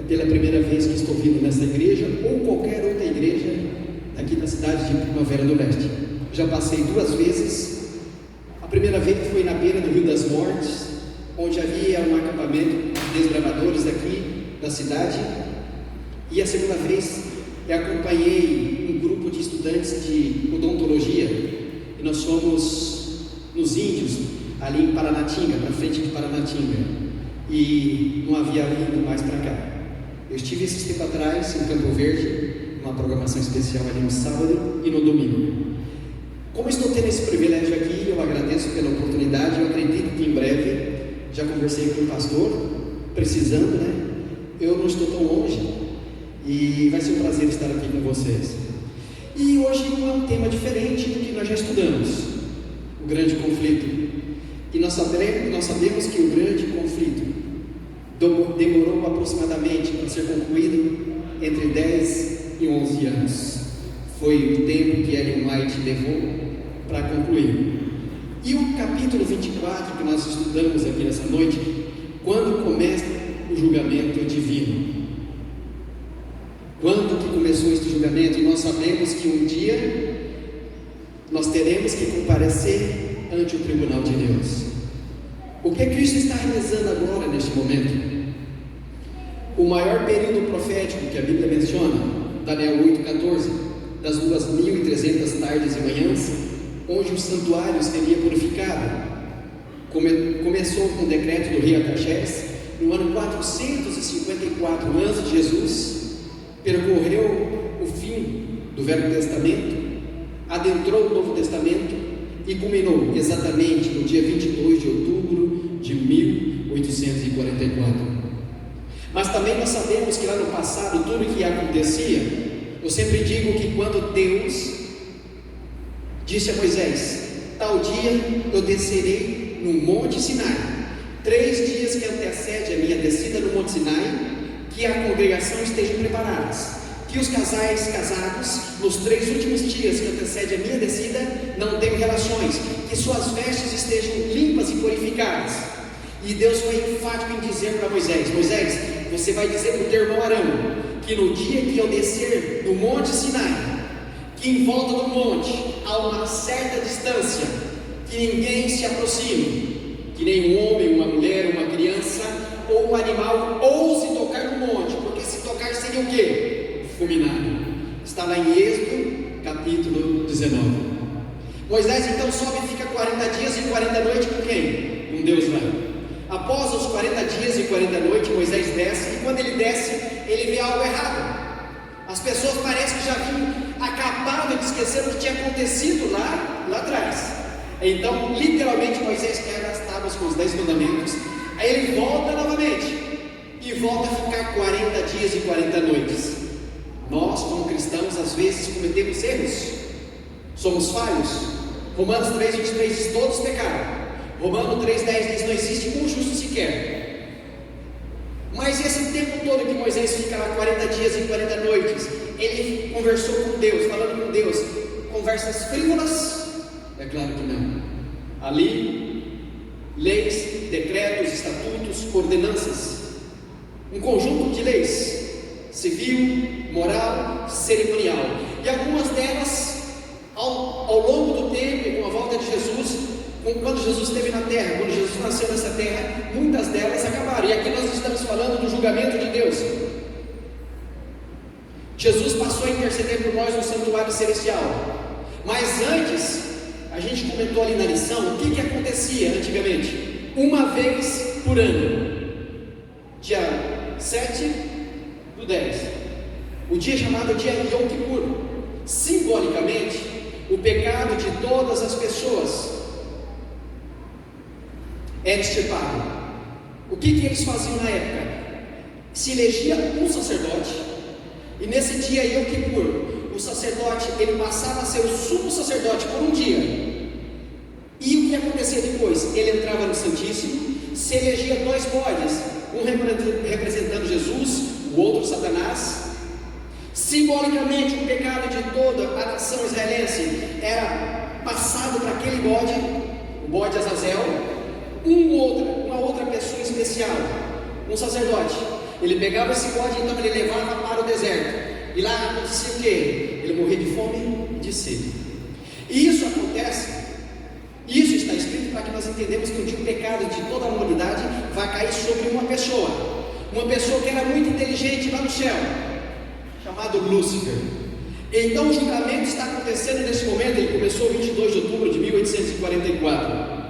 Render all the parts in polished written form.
pela primeira vez que estou vindo nessa igreja ou qualquer outra igreja aqui na cidade de Primavera do Leste. Já passei 2 vezes. A primeira vez foi na beira do Rio das Mortes, onde havia um acampamento de desbravadores aqui da cidade, e a segunda vez eu acompanhei um grupo de estudantes de odontologia, e nós fomos nos Índios, ali em Paranatinga, para frente de Paranatinga, e não havia vindo mais para cá. Eu estive esses tempos atrás em Campo Verde, uma programação especial ali no sábado e no domingo. Como estou tendo esse privilégio aqui, eu agradeço pela oportunidade. Eu acredito que em breve, já conversei com o pastor, precisando, né? Eu não estou tão longe e vai ser um prazer estar aqui com vocês. E hoje é um tema diferente do que nós já estudamos, o grande conflito. E nós sabemos que o grande conflito demorou aproximadamente para ser concluído entre 10 e 11 anos. Foi o tempo que Ellen White levou para concluir. E o capítulo 24 que nós estudamos aqui nessa noite, quando começa o julgamento divino. Quando que começou este julgamento? E nós sabemos que um dia nós teremos que comparecer ante o tribunal de Deus. O que Cristo está realizando agora neste momento? O maior período profético que a Bíblia menciona, Daniel 8,14, das 2.300 tardes e manhãs, onde o santuário seria purificado, começou com o decreto do rei Artaxerxes, no ano 454 antes de Jesus, percorreu o fim do Velho Testamento, adentrou o Novo Testamento e culminou exatamente no dia 22 de outubro de 1844. Mas também nós sabemos que lá no passado, tudo o que acontecia, eu sempre digo que quando Deus disse a Moisés, tal dia eu descerei no Monte Sinai, 3 dias que antecede a minha descida no Monte Sinai, que a congregação estejam preparadas, que os casais casados, nos 3 últimos dias que antecede a minha descida, não tenham relações, que suas vestes estejam limpas e purificadas. E Deus foi enfático em dizer para Moisés, Moisés, você vai dizer para o teu irmão Arão, que no dia que eu descer no Monte Sinai, que em volta do monte, a uma certa distância, que ninguém se aproxime, que nem um homem, uma mulher, uma criança ou um animal ouse tocar no monte, porque se tocar seria o quê? Fulminado. Está lá em Êxodo, capítulo 19. Moisés então sobe e fica 40 dias e 40 noites com quem? Com Deus lá. Após os 40 dias e 40 noites, Moisés desce, e quando ele desce, ele vê algo errado. As pessoas parecem que já vinham acabado de esquecer o que tinha acontecido lá atrás. Então, literalmente, Moisés quebra as tábuas com os 10 mandamentos. Aí ele volta novamente e volta a ficar 40 dias e 40 noites. Nós, como cristãos, às vezes cometemos erros, somos falhos. Romanos 3,23 diz: todos pecaram. Romanos 3,10 diz: não existe um justo sequer. Mas esse tempo todo que Moisés fica lá 40 dias e 40 noites, ele conversou com Deus, falando com Deus, conversas frívolas? É claro que não. Ali, leis, decretos, estatutos, ordenanças, um conjunto de leis, civil, moral, cerimonial, e algumas delas, ao longo do tempo e com a volta de Jesus, quando Jesus esteve na terra, quando Jesus nasceu nessa terra, muitas delas acabaram. E aqui nós estamos falando do julgamento de Deus. Jesus passou a interceder por nós no santuário celestial. Mas antes, a gente comentou ali na lição, o que acontecia antigamente? Uma vez por ano, dia 7/10, o dia chamado dia Yom Kippur. Simbolicamente, o pecado de todas as pessoas era extirpado. O que eles faziam na época? Se elegia um sacerdote, e nesse dia Yom Kippur, o sacerdote, ele passava a ser o sumo sacerdote por um dia. E o que acontecia depois? Ele entrava no Santíssimo, se elegia 2 bodes, um representando Jesus, o outro Satanás. Simbolicamente, o pecado de toda a nação israelense era passado para aquele bode, o bode Azazel, uma outra pessoa especial, um sacerdote. Ele pegava esse bode, então ele levava para o deserto. E lá acontecia o quê? Ele morria de fome e de sede. E isso acontece, isso está escrito para que nós entendamos que um dia o pecado de toda a humanidade vai cair sobre uma pessoa que era muito inteligente lá no céu, chamado Lúcifer. Então o julgamento está acontecendo nesse momento. Ele começou 22 de outubro de 1844.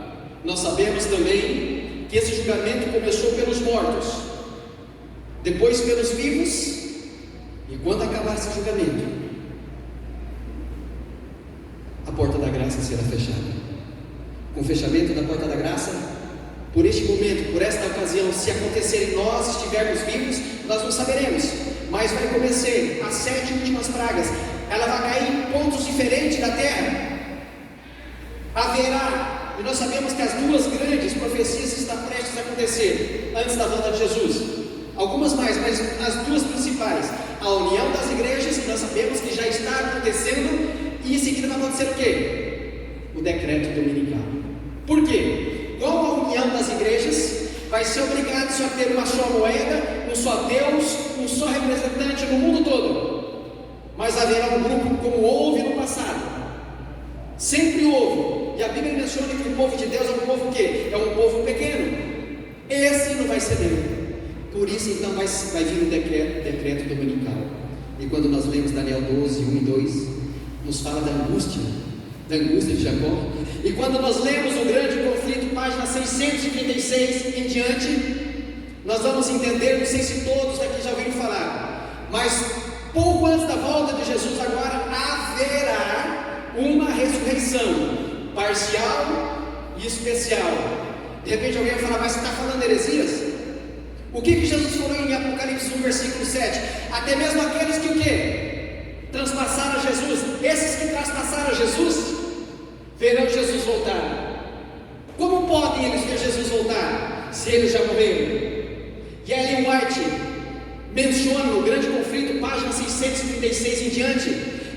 Nós sabemos também que esse julgamento começou pelos mortos, depois pelos vivos, e quando acabar esse julgamento, a porta da graça será fechada. Com o fechamento da porta da graça, por este momento, por esta ocasião, se acontecer e nós estivermos vivos, nós não saberemos, mas vai começar as 7 últimas pragas. Ela vai cair em pontos diferentes da terra. Haverá, e nós sabemos que as duas grandes profecias estão prestes a acontecer antes da volta de Jesus. Algumas mais, mas as duas principais: a união das igrejas, que nós sabemos que já está acontecendo, e em seguida vai acontecer o quê? O decreto dominical. Por quê? Com a união das igrejas, vai ser obrigado só a ter uma só moeda, um só Deus, um só representante no mundo todo. Mas haverá um grupo como houve no passado. Sempre houve. E a Bíblia menciona que o povo de Deus é um povo que é um povo pequeno. Esse não vai ser dele. Por isso então vai vir o decreto dominical. E quando nós lemos Daniel 12, 1 e 2, nos fala da angústia de Jacó. E quando nós lemos o grande conflito, página 636 em diante, nós vamos entender, não sei se todos aqui já ouviram falar, mas pouco antes da volta de Jesus agora haverá uma ressurreição parcial e especial. De repente alguém vai falar: mas você está falando heresias? O que Jesus falou em Apocalipse 1, versículo 7? Até mesmo aqueles que o quê? Transpassaram Jesus. Esses que transpassaram Jesus verão Jesus voltar. Como podem eles ver Jesus voltar se eles já morreram? E Ellen White menciona no grande conflito, página 636 em diante,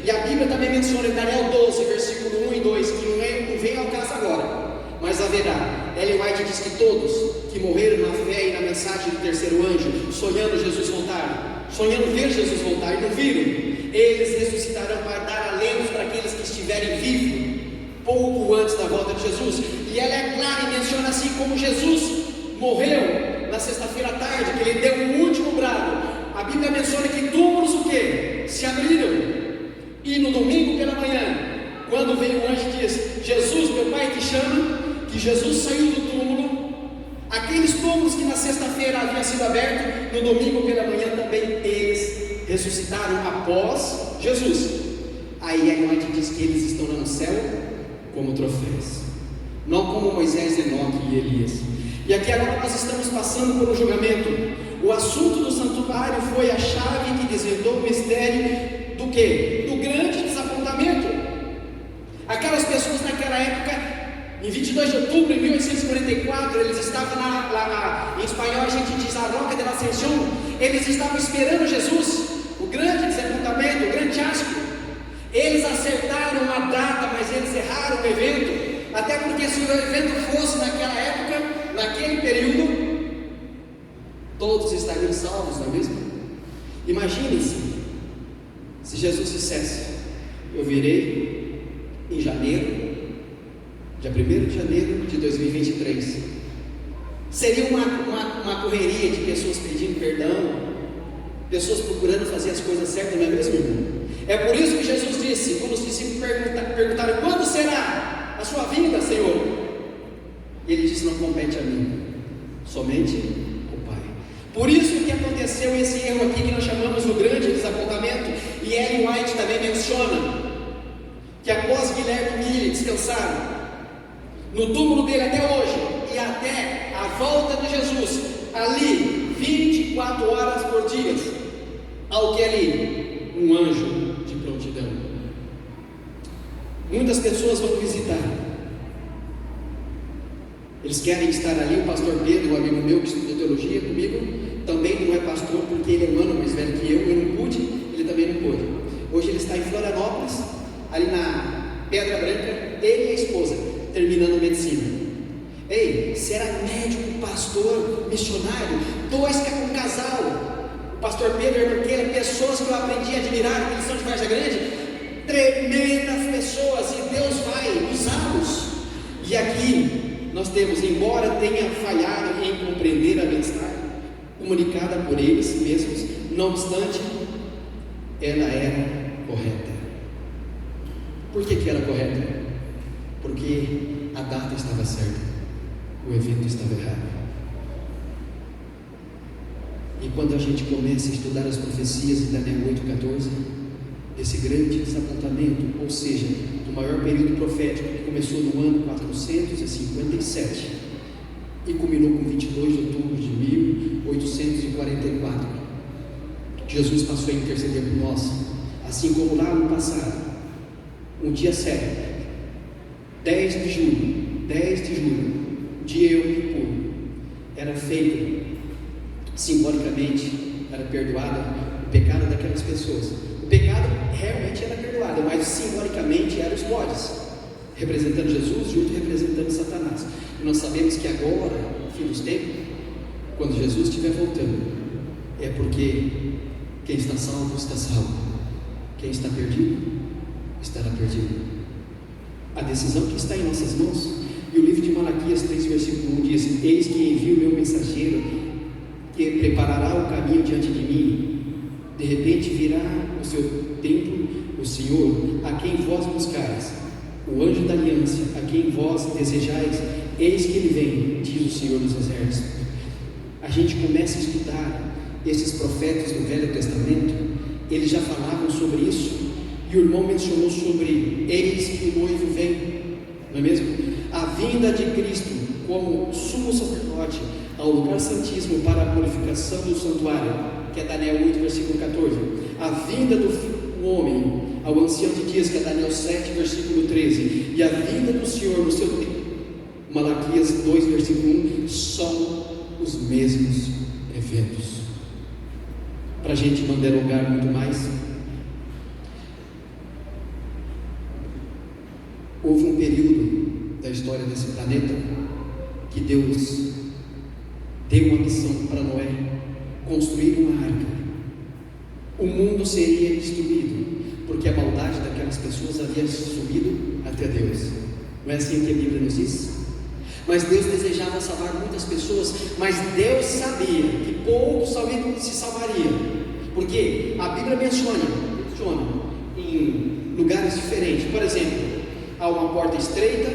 e a Bíblia também menciona em Daniel 12, versículo 1 e 2, que não vem ao caso agora, mas haverá. Ellen White diz que todos que morreram na fé e na mensagem do terceiro anjo, sonhando Jesus voltar, sonhando ver Jesus voltar e não viram, eles ressuscitarão para dar alento para aqueles que estiverem vivos pouco antes da volta de Jesus. E ela é clara e menciona assim: como Jesus morreu na sexta-feira à tarde, que ele deu um último brado, a Bíblia menciona que túmulos o quê? Se abriram. E no domingo pela manhã, quando veio o anjo e diz: Jesus, meu Pai te chama, que Jesus saiu do túmulo, aqueles túmulos que na sexta-feira haviam sido abertos, no domingo pela manhã também eles ressuscitaram após Jesus. Aí a White diz que eles estão no céu como troféus, não como Moisés, Enoque e Elias. E aqui agora nós estamos passando por um julgamento. O assunto do santuário foi a chave que desvendou o mistério do quê? Do grande desapontamento. Aquelas pessoas naquela época, em 22 de outubro de 1844, eles estavam em espanhol a gente diz a Roca de la Ascensión. Eles estavam esperando Jesus, o grande desapontamento, o grande asco. Eles acertaram a data, mas eles erraram o evento. Até porque se o evento fosse naquela época, naquele período, todos estariam salvos, não é mesmo? Imaginem-se se Jesus dissesse: eu virei em janeiro, dia 1º de janeiro de 2023. Seria uma correria de pessoas pedindo perdão, pessoas procurando fazer as coisas certas, não é mesmo, irmão? É por isso que Jesus disse, quando os discípulos perguntaram: quando será a sua vinda, Senhor? Ele disse: não compete a mim, somente o Pai. Por isso que aconteceu esse erro aqui que nós chamamos o grande desapontamento. E Ellen White também menciona que após Guilherme Mille descansaram no túmulo dele até hoje, e até a volta de Jesus, ali 24 horas por dia, ao que ali um anjo de prontidão. Muitas pessoas vão visitar, eles querem estar ali. O pastor Pedro, um amigo meu que estudou teologia comigo, também não é pastor porque ele é um ano mais velho que eu não pude, ele também não pôde. Hoje ele está em Florianópolis, ali na Pedra Branca, ele e a esposa, terminando medicina. Ei, se era médico, pastor, missionário, um casal, o pastor Pedro, a irmã Keila, pessoas que eu aprendi a admirar, que eles são de Vargem Grande, tremendas pessoas, e Deus vai usá-los. E aqui nós temos, embora tenha falhado em compreender a mensagem comunicada por eles mesmos, não obstante, ela era correta. Por que era correta? Porque a data estava certa, o evento estava errado. E quando a gente começa a estudar as profecias de Daniel 8,14, esse grande desapontamento, ou seja, do maior período profético, que começou no ano 457 e culminou com 22 de outubro de 1844, Jesus passou a interceder por nós, assim como lá no passado, um dia certo, 10 de julho, dia Yom Kippur, era feito, simbolicamente, era perdoado o pecado daquelas pessoas. O pecado realmente era perdoado, mas simbolicamente eram os bodes, representando Jesus, junto representando Satanás. E nós sabemos que agora, no fim dos tempos, quando Jesus estiver voltando, é porque quem está salvo, está salvo. Quem está perdido, estará perdido. A decisão que está em nossas mãos. E o livro de Malaquias 3, versículo 1 diz: eis que envio meu mensageiro, que preparará o caminho diante de mim. De repente virá o seu templo, o Senhor, a quem vós buscais, o anjo da aliança, a quem vós desejais, eis que ele vem, diz o Senhor dos Exércitos. A gente começa a estudar esses profetas do Velho Testamento, eles já falavam sobre isso, e o irmão mencionou sobre eis que o noivo vem, não é mesmo? A vinda de Cristo como sumo sacerdote ao lugar santíssimo para a purificação do santuário, que é Daniel 8, versículo 14, a vinda do homem ao ancião de dias, que é Daniel 7, versículo 13, e a vinda do Senhor no seu tempo, Malaquias 2, versículo 1, são os mesmos eventos. Para a gente não delongar muito mais, houve um período da história desse planeta que Deus deu uma missão para Noé: construir uma arca. O mundo seria destruído, porque a maldade daquelas pessoas havia subido até Deus. Não é assim que a Bíblia nos diz? Mas Deus desejava salvar muitas pessoas, mas Deus sabia que poucos se salvariam, porque a Bíblia menciona em lugares diferentes. Por exemplo, há uma porta estreita,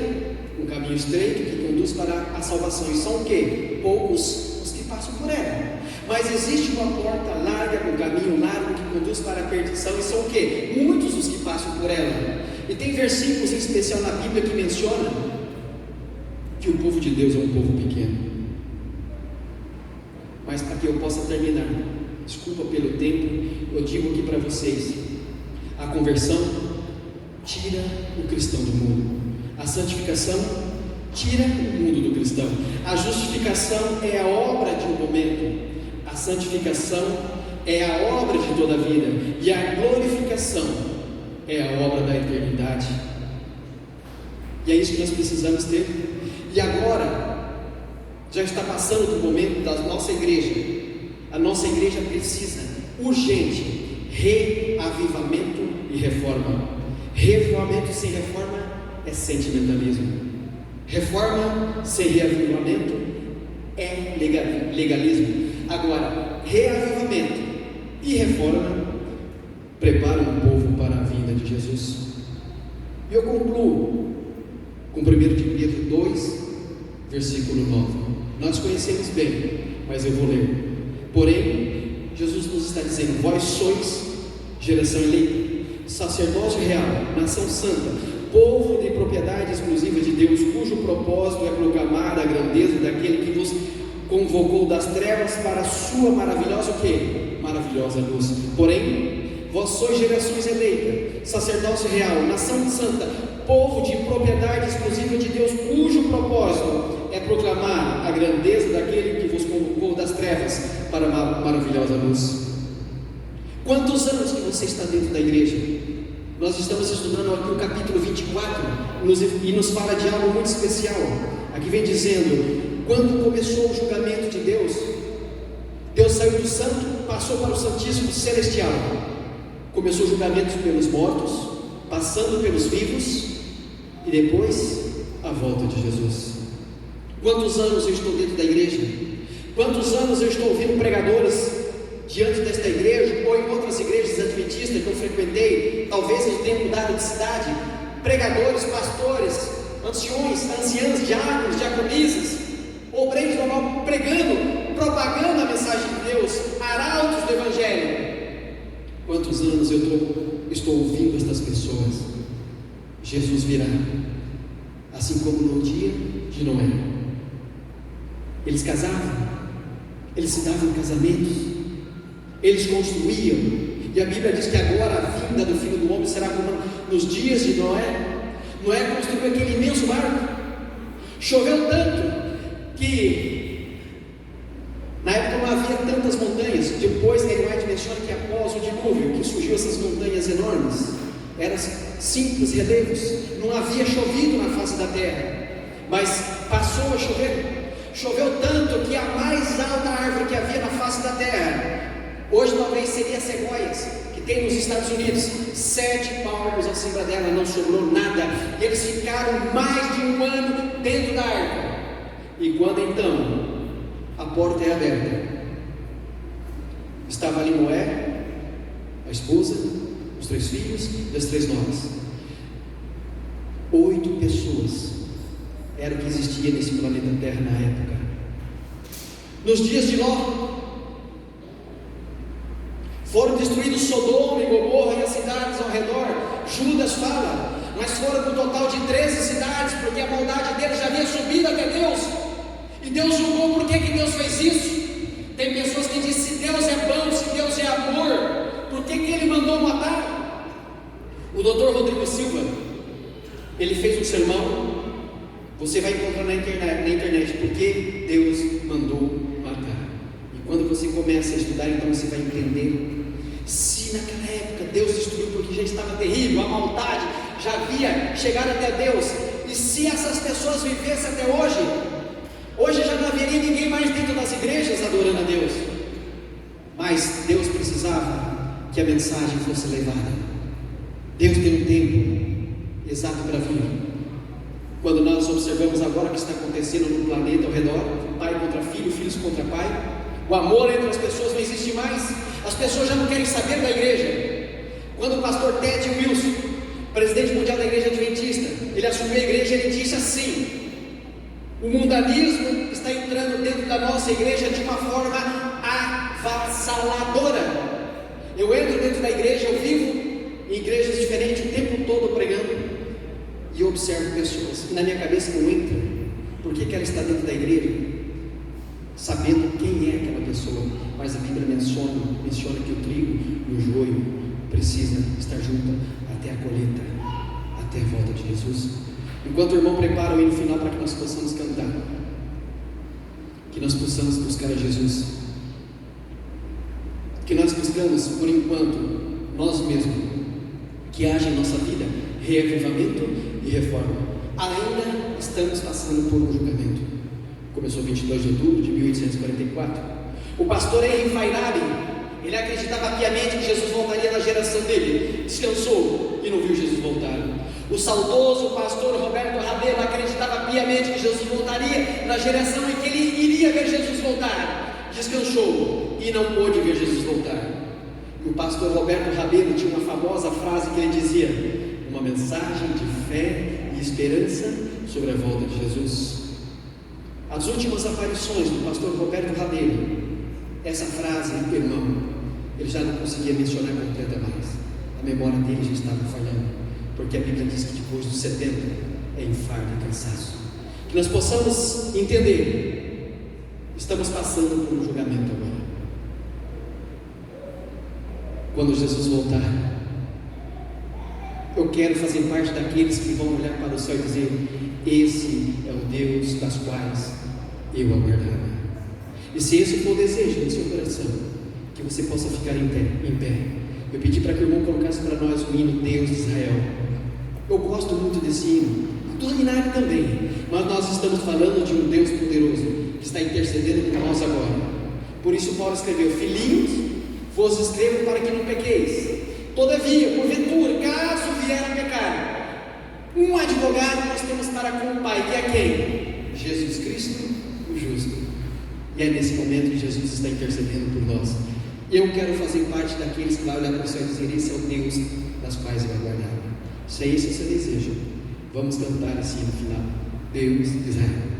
um caminho estreito que conduz para a salvação, e são o quê? Poucos os que passam por ela. Mas existe uma porta larga, um caminho largo que conduz para a perdição, e são o quê? Muitos os que passam por ela. E tem versículos em especial na Bíblia que mencionam que o povo de Deus é um povo pequeno. Mas para que eu possa terminar, desculpa pelo tempo, eu digo aqui para vocês: a conversão tira o cristão do mundo, a santificação tira o mundo do cristão, a justificação é a obra de um momento, a santificação é a obra de toda a vida, e a glorificação é a obra da eternidade. E é isso que nós precisamos ter. E agora já está passando do momento da nossa igreja. A nossa igreja precisa urgente reavivamento e reforma. Reavivamento sem reforma é sentimentalismo. Reforma sem reavivamento é legalismo. Agora, reavivamento e reforma preparam o povo para a vinda de Jesus. E eu concluo com 1 de Pedro 2, versículo 9. Nós conhecemos bem, mas eu vou ler. Porém, Jesus nos está dizendo: vós sois geração eleita, sacerdócio real, nação santa, povo de propriedade exclusiva de Deus, cujo propósito é proclamar a grandeza daquele que vos convocou das trevas para a sua maravilhosa o quê? Maravilhosa luz. Porém, vós sois gerações eleitas, sacerdócio real, nação santa, povo de propriedade exclusiva de Deus, cujo propósito é proclamar a grandeza daquele que vos convocou das trevas para a maravilhosa luz. Quantos anos que você está dentro da igreja? Nós estamos estudando aqui o capítulo 24 e nos fala de algo muito especial. Aqui vem dizendo: quando começou o julgamento de Deus, Deus saiu do santo, passou para o Santíssimo Celestial. Começou julgamentos pelos mortos, passando pelos vivos, e depois a volta de Jesus. Quantos anos eu estou dentro da igreja? Quantos anos eu estou ouvindo pregadores diante desta igreja, ou em outras igrejas adventistas que eu frequentei? Talvez eu tenha mudado de cidade. Pregadores, pastores, anciãs, diáconos, diaconisas, obreiros normal, pregando, propagando a mensagem de Deus, arautos do Evangelho. Quantos anos eu estou ouvindo estas pessoas? Jesus virá, assim como no dia de Noé. Eles casavam, eles se davam em casamentos, eles construíam, e a Bíblia diz que agora a vinda do Filho do Homem será como nos dias de Noé. Noé construiu aquele imenso barco, choveu tanto que na época não havia tantas montanhas. Depois Ellen White menciona que após o dilúvio que surgiu essas montanhas enormes, eram simples relevos, não havia chovido na face da terra, mas passou a chover. Choveu tanto que a mais alta árvore que havia na face da terra, hoje talvez seria sequoias, que tem nos Estados Unidos, 7 palmos acima dela, não sobrou nada. Eles ficaram mais de 1 ano dentro da arca. E quando então a porta é aberta, estava ali Noé, a esposa, os 3 filhos e as 3 noras. 8 pessoas era o que existia nesse planeta Terra na época. Nos dias de Ló, foram destruídos Sodoma e Gomorra e as cidades ao redor. Judas fala, mas foram no total de 13 cidades, porque a maldade deles já havia subido até Deus, e Deus julgou. Por que Deus fez isso? Tem pessoas que dizem: se Deus é bom, se Deus é amor, por que Ele mandou matar? O Dr. Rodrigo Silva, ele fez um sermão, você vai encontrar na internet, porque Deus mandou matar. E quando você começa a estudar, então você vai entender. Se naquela época Deus destruiu porque já estava terrível, a maldade já havia chegado até Deus, e se essas pessoas vivessem até hoje já não haveria ninguém mais dentro das igrejas adorando a Deus. Mas Deus precisava que a mensagem fosse levada. Deus tem um tempo exato para vir. Quando nós observamos agora o que está acontecendo no planeta ao redor, pai contra filho, filhos contra pai, o amor entre as pessoas não existe mais. As pessoas já não querem saber da igreja. Quando o pastor Ted Wilson, presidente mundial da igreja adventista, ele assumiu a igreja, ele disse assim: o mundanismo está entrando dentro da nossa igreja de uma forma avassaladora. Eu entro dentro da igreja, eu vivo em igrejas diferentes o tempo todo pregando, e eu observo pessoas, e na minha cabeça não entra, por que ela está dentro da igreja? Sabendo quem é aquela pessoa, mas a Bíblia menciona que o trigo e o joio precisa estar junto até a colheita, até a volta de Jesus. Enquanto o irmão prepara o hino final para que nós possamos cantar, que nós possamos buscar a Jesus, que nós buscamos por enquanto nós mesmos, que haja em nossa vida reavivamento e reforma. Ainda estamos passando por um julgamento. Começou 22 de outubro de 1844. O pastor Henry Fairabi, ele acreditava piamente que Jesus voltaria na geração dele. Descansou e não viu Jesus voltar. O saudoso pastor Roberto Rabelo acreditava piamente que Jesus voltaria na geração em que ele iria ver Jesus voltar. Descansou e não pôde ver Jesus voltar. E o pastor Roberto Rabelo tinha uma famosa frase que ele dizia: uma mensagem de fé e esperança sobre a volta de Jesus. As últimas aparições do pastor Roberto Rabelo, essa frase, irmão, ele já não conseguia mencionar completa mais. A memória dele já estava falhando, porque a Bíblia diz que depois dos 70 é infarto e cansaço. Que nós possamos entender, estamos passando por um julgamento agora. Quando Jesus voltar, eu quero fazer parte daqueles que vão olhar para o céu e dizer: esse é o Deus das quais eu aguardava. E se esse for o desejo do seu coração, que você possa ficar em pé. Eu pedi para que o irmão colocasse para nós o hino Deus de Israel. Eu gosto muito desse hino, do ordinário também, mas nós estamos falando de um Deus poderoso, que está intercedendo por nós agora. Por isso Paulo escreveu: filhinhos, vos escrevo para que não pequeis. Todavia, porventura, caso vier a pecar, um advogado nós temos para com o Pai, que é quem? Jesus Cristo, o justo. E é nesse momento que Jesus está intercedendo por nós. Eu quero fazer parte daqueles que vai olhar para o céu e dizer: esse é o Deus das quais vai guardar. Se é isso que você deseja, vamos cantar assim no final: Deus de Israel.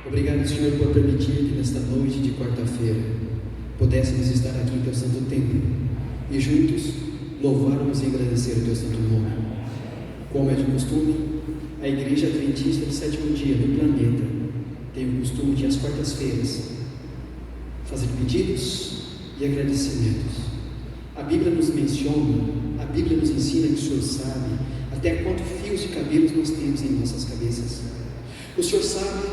Obrigado, Senhor, por permitir que nesta noite de quarta-feira pudéssemos estar aqui em Teu Santo Templo e juntos louvarmos e agradecer o Teu Santo Nome. Como é de costume, a Igreja Adventista do Sétimo Dia do planeta tem o costume de, às quartas-feiras, fazer pedidos e agradecimentos. A Bíblia nos menciona, a Bíblia nos ensina que o Senhor sabe até quantos fios de cabelos nós temos em nossas cabeças. O Senhor sabe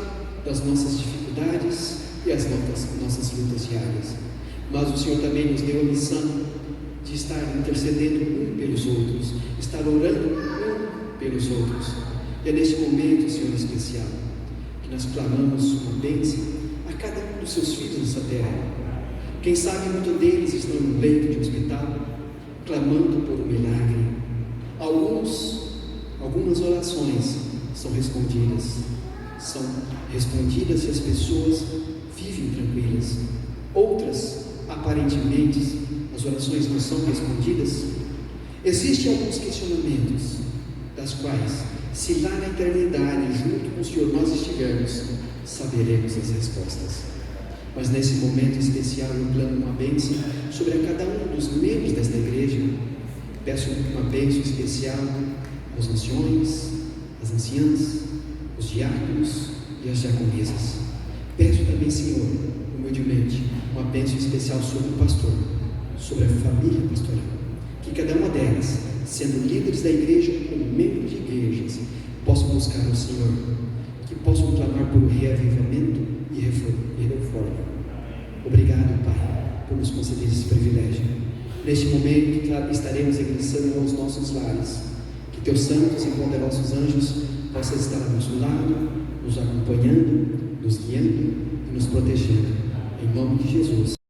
das nossas dificuldades e as nossas lutas diárias, mas o Senhor também nos deu a missão de estar intercedendo um pelos outros, estar orando um pelos outros. E é neste momento, Senhor, especial, que nós clamamos uma bênção a cada um dos seus filhos nessa terra. Quem sabe muitos deles estão no leito de hospital, clamando por um milagre. Algumas orações são respondidas e as pessoas vivem tranquilas. Outras, aparentemente, as orações não são respondidas. Existem alguns questionamentos, das quais, se lá na eternidade, junto com o Senhor, nós estivermos, saberemos as respostas. Mas nesse momento especial, eu clamo uma bênção sobre a cada um dos membros desta igreja. Peço uma bênção especial aos anciões, às anciãs, os diáconos e as diaconisas. Peço também, Senhor, humildemente, uma bênção especial sobre o pastor, sobre a família pastoral, que cada uma delas, sendo líderes da igreja ou membros de igrejas, possam buscar o Senhor, que possam clamar por reavivamento e reforma. Obrigado, Pai, por nos conceder esse privilégio. Neste momento, estaremos regressando aos nossos lares. Que teus santos e poderosos anjos possam estar ao nosso lado, nos acompanhando, nos guiando e nos protegendo. Em nome de Jesus.